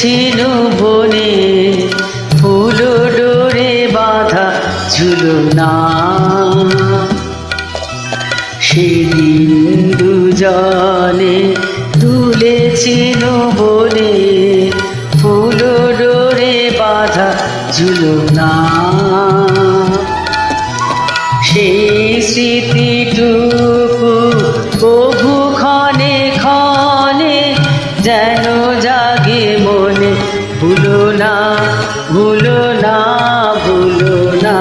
তুলেছিল বনে, ফুল ডোরে বাঁধা ঝুলনা। সেদিন দুজনে তুলেছিল বনে, ফুল ডোরে বাঁধা ঝুলনা। সেই স্মৃতিটুকু কভু ক্ষণে ক্ষণে যেন জাগে মনে। ভুলো না, ভুলো না, ভুলো না,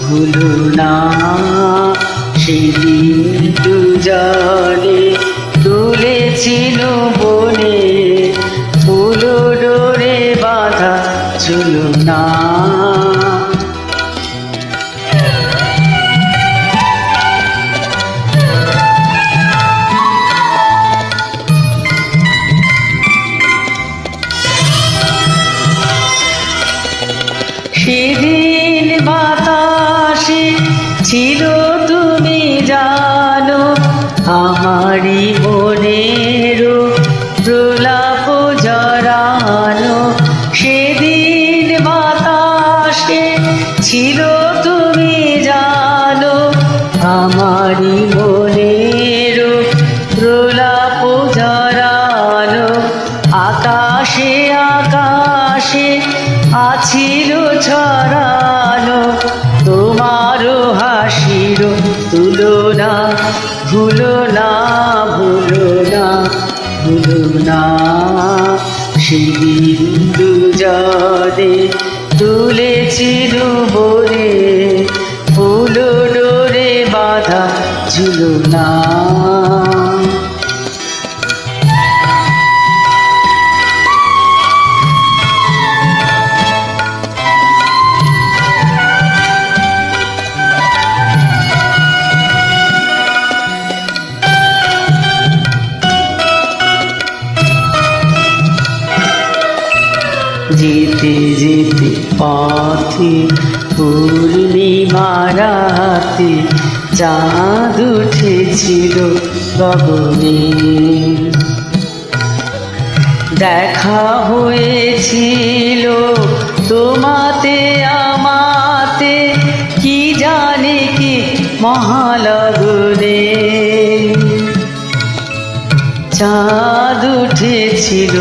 ভুলো না। সেদিন দুজনে তুলেছিল বনে, ফুল ডোরে বাঁধা ঝুলনা। সেদিন বাতাসে ছিল তুমি জানো, আমারই মনের প্রলাপ জড়ানো। সেদিন বাতাসে ছিল তুমি জানো, আমারই মনের প্রলাপ জড়ানো। আকাশে আকাশে আছিল ছড়ানো তোমার হাসির তুলনা। ভুলো না, ভুলো না, ভুলো না। সেদিন দুজনে তুলেছিল বনে, ফুল ডোরে বাঁধা ঝুলনা। যেতে যেতে পথে পূর্ণিমা রাতে চাঁদ উঠেছিল গগনে। দেখা হয়েছিল তোমাতে আমাতে, কি জানে কি মহালগনে। চাঁদ উঠেছিল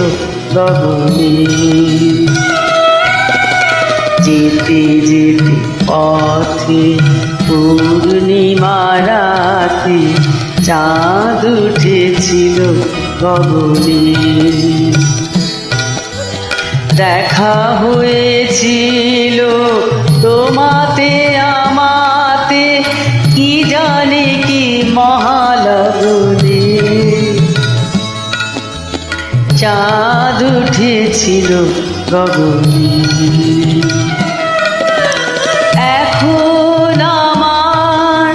গগনে। যেতে যেতে পথে পূর্ণিমা রাতে চাঁদ উঠেছিল গগনে। দেখা হয়েছিল তোমাতে আমাতে, কি জানে কি মহালগনে। চাঁদ উঠেছিল গগনে। এখন আমার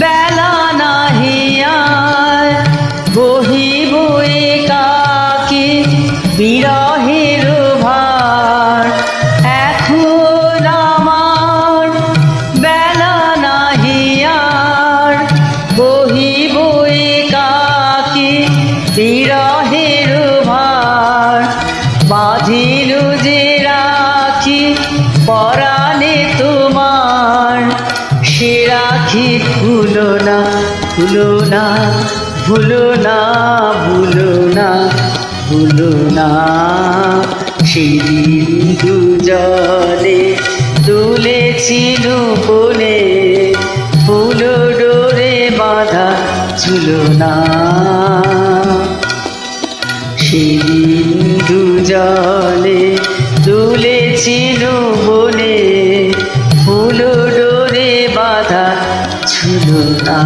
বেলা নাহি আর, বহিব একাকী বিরহের ভার। এখন আমার বেলা নাহি আর, বহিব একাকী বিরহের ভার। বাঁধিল যে রাখি পরাণে তোমার, সে রাখি ভুলো না, ভুলো না, ভুলো না, ভুলো না, ভুলো না। সেদিন দুজনে তুলেছিল বনে, ফুল ডোরে বাঁধা ঝুলনা। সেদিন দুজনে তুলেছিল বনে, ফুল ডোরে বাঁধা ঝুলনা।